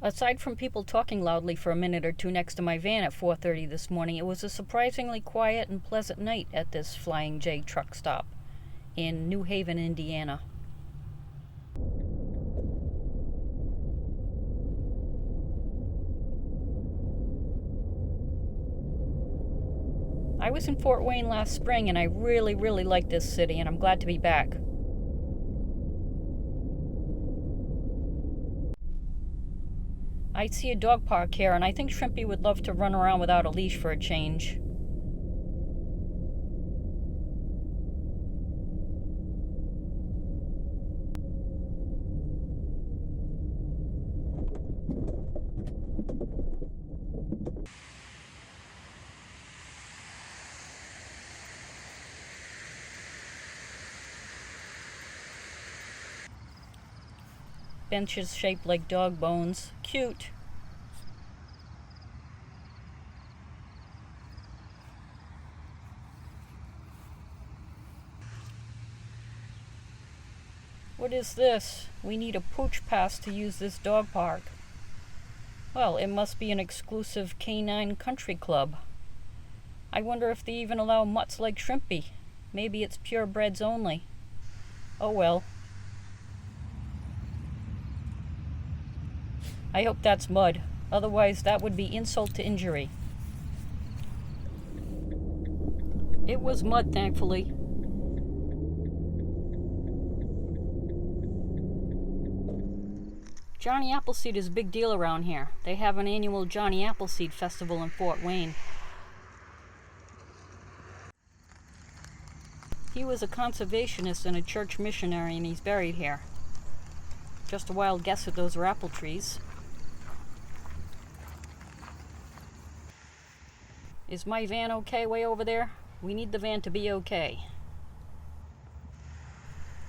Aside from people talking loudly for a minute or two next to my van at 4:30 this morning, it was a surprisingly quiet and pleasant night at this Flying J truck stop in New Haven, Indiana. I was in Fort Wayne last spring and I really like this city, and I'm glad to be back. I see a dog park here, and I think Shrimpy would love to run around without a leash for a change. Benches shaped like dog bones. Cute. What is this? We need a pooch pass to use this dog park. Well, it must be an exclusive canine country club. I wonder if they even allow mutts like Shrimpy. Maybe it's purebreds only. Oh well. I hope that's mud. Otherwise, that would be insult to injury. It was mud, thankfully. Johnny Appleseed is a big deal around here. They have an annual Johnny Appleseed festival in Fort Wayne. He was a conservationist and a church missionary, and he's buried here. Just a wild guess that those are apple trees. Is my van okay way over there? We need the van to be okay.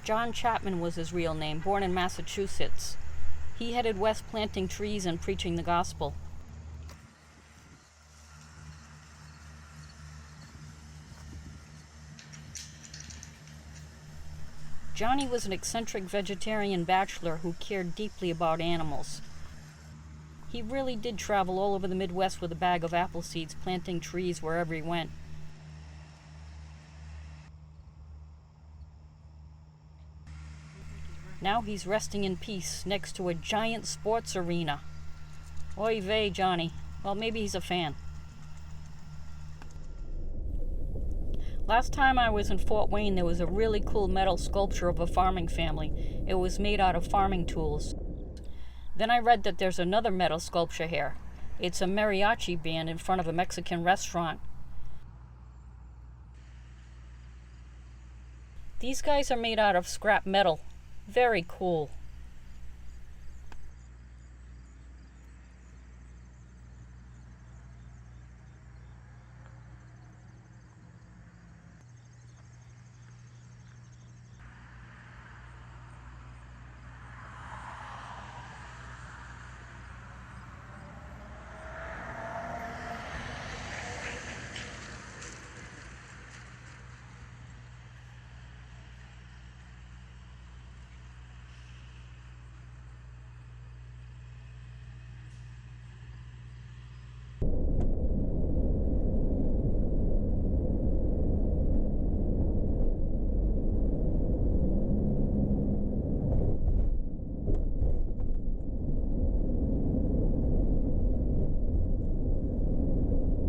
John Chapman was his real name, born in Massachusetts. He headed west planting trees and preaching the gospel. Johnny was an eccentric vegetarian bachelor who cared deeply about animals. He really did travel all over the Midwest with a bag of apple seeds, planting trees wherever he went. Now he's resting in peace next to a giant sports arena. Oy vey, Johnny. Well, maybe he's a fan. Last time I was in Fort Wayne, there was a really cool metal sculpture of a farming family. It was made out of farming tools. Then I read that there's another metal sculpture here. It's a mariachi band in front of a Mexican restaurant. These guys are made out of scrap metal. Very cool.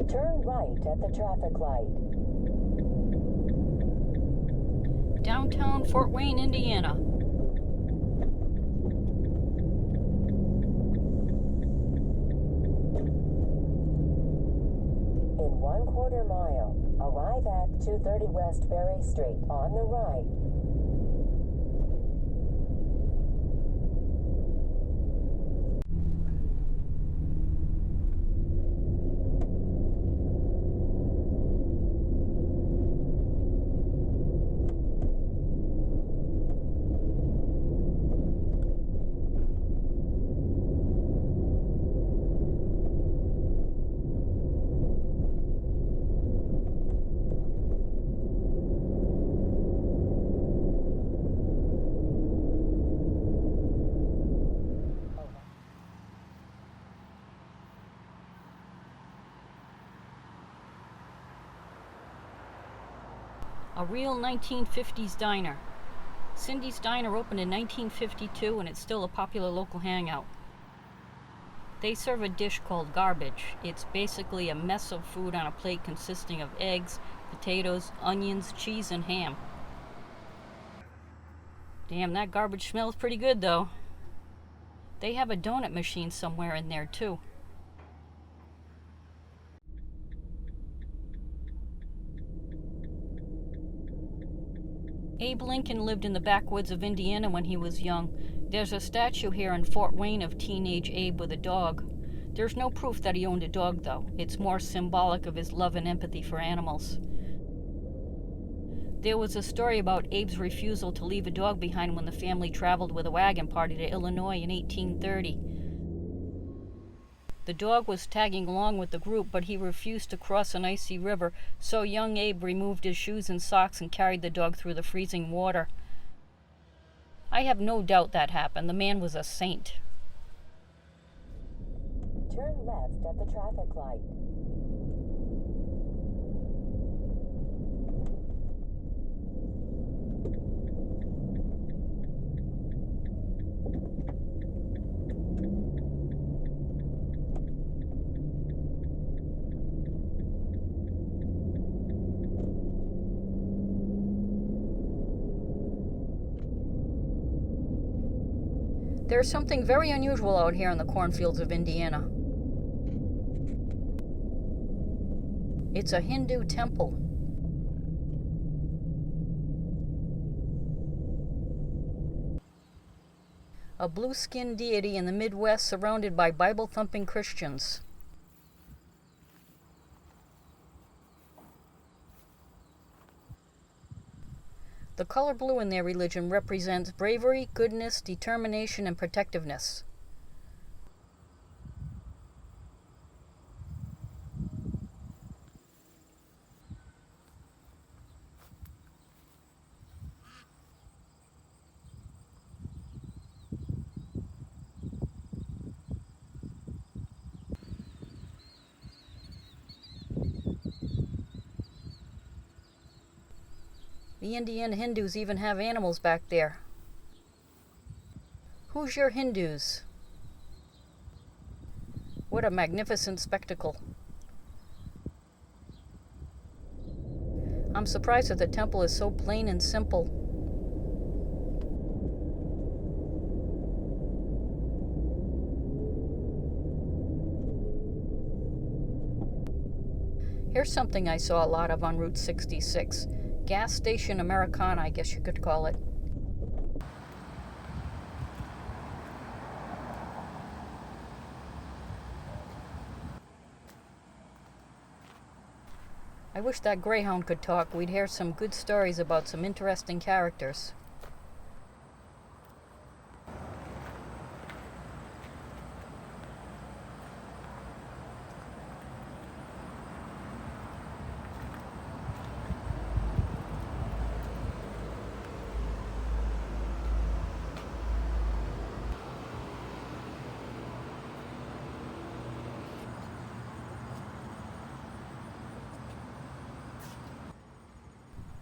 Turn right at the traffic light. Downtown Fort Wayne, Indiana. In 1/4 mile, arrive at 230 West Berry Street on the right. A real 1950s diner. Cindy's Diner opened in 1952 and it's still a popular local hangout. They serve a dish called garbage. It's basically a mess of food on a plate consisting of eggs, potatoes, onions, cheese, and ham. Damn, that garbage smells pretty good though. They have a donut machine somewhere in there too. Abe Lincoln lived in the backwoods of Indiana when he was young. There's a statue here in Fort Wayne of teenage Abe with a dog. There's no proof that he owned a dog, though. It's more symbolic of his love and empathy for animals. There was a story about Abe's refusal to leave a dog behind when the family traveled with a wagon party to Illinois in 1830. The dog was tagging along with the group, but he refused to cross an icy river, so young Abe removed his shoes and socks and carried the dog through the freezing water. I have no doubt that happened. The man was a saint. Turn left at the traffic light. There's something very unusual out here in the cornfields of Indiana. It's a Hindu temple. A blue-skinned deity in the Midwest surrounded by Bible-thumping Christians. The color blue in their religion represents bravery, goodness, determination, and protectiveness. The Indian Hindus even have animals back there. Who's your Hindus? What a magnificent spectacle. I'm surprised that the temple is so plain and simple. Here's something I saw a lot of on Route 66. Gas station Americana, I guess you could call it. I wish that greyhound could talk. We'd hear some good stories about some interesting characters.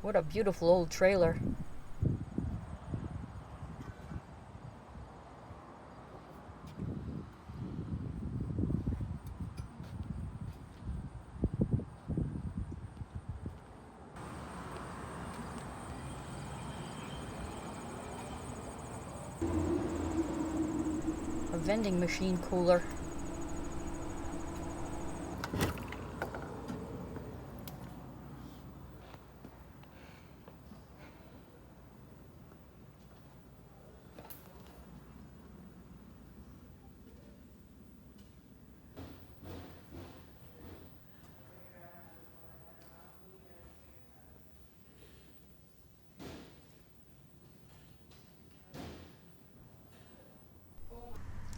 What a beautiful old trailer. A vending machine cooler.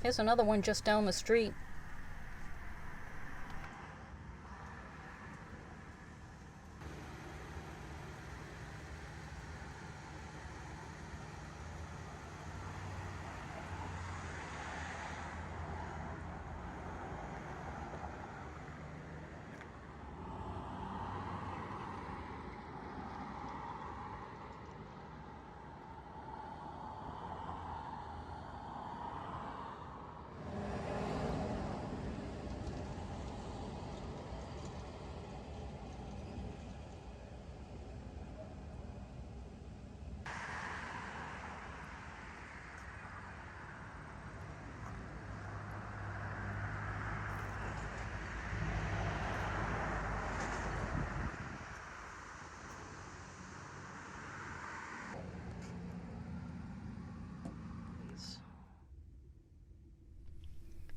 Here's another one just down the street.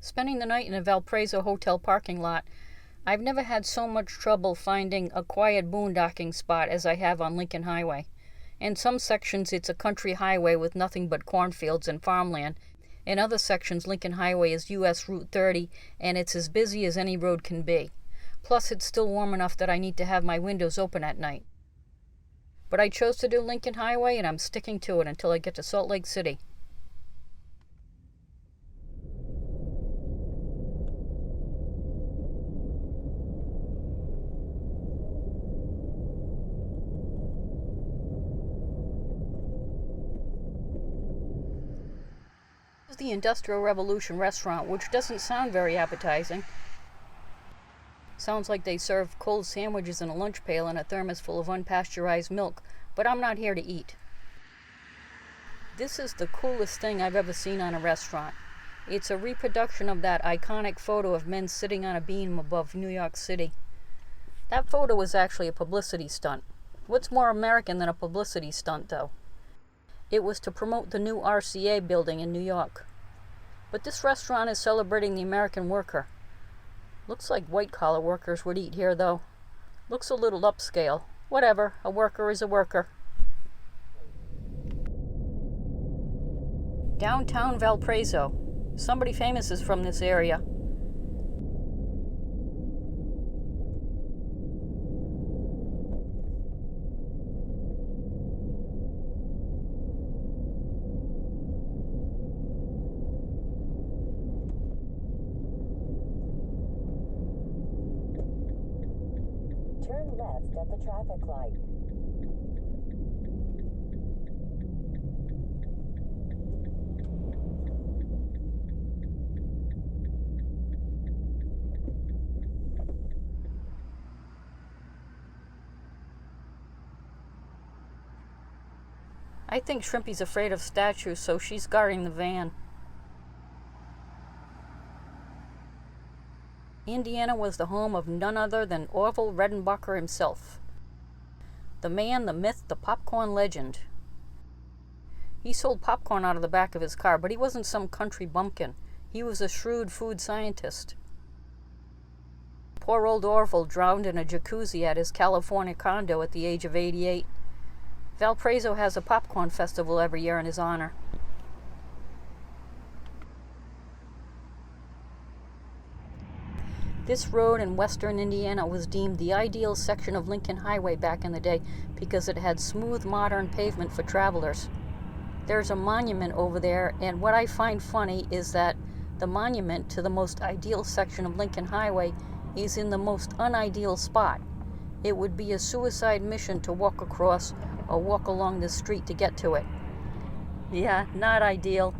Spending the night in a Valparaiso hotel parking lot, I've never had so much trouble finding a quiet boondocking spot as I have on Lincoln Highway. In some sections it's a country highway with nothing but cornfields and farmland. In other sections, Lincoln Highway is US Route 30, and it's as busy as any road can be. Plus, it's still warm enough that I need to have my windows open at night. But I chose to do Lincoln Highway, and I'm sticking to it until I get to Salt Lake City. This is the Industrial Revolution restaurant, which doesn't sound very appetizing. Sounds like they serve cold sandwiches in a lunch pail and a thermos full of unpasteurized milk, but I'm not here to eat. This is the coolest thing I've ever seen on a restaurant. It's a reproduction of that iconic photo of men sitting on a beam above New York City. That photo was actually a publicity stunt. What's more American than a publicity stunt, though? It was to promote the new RCA building in New York. But this restaurant is celebrating the American worker. Looks like white-collar workers would eat here, though. Looks a little upscale. Whatever, a worker is a worker. Downtown Valparaiso. Somebody famous is from this area. Turn left at the traffic light. I think Shrimpy's afraid of statues, so she's guarding the van. Indiana was the home of none other than Orville Redenbacher himself. The man, the myth, the popcorn legend. He sold popcorn out of the back of his car, but he wasn't some country bumpkin. He was a shrewd food scientist. Poor old Orville drowned in a jacuzzi at his California condo at the age of 88. Valparaiso has a popcorn festival every year in his honor. This road in western Indiana was deemed the ideal section of Lincoln Highway back in the day because it had smooth modern pavement for travelers. There's a monument over there, and what I find funny is that the monument to the most ideal section of Lincoln Highway is in the most unideal spot. It would be a suicide mission to walk across or walk along this street to get to it. Yeah, not ideal.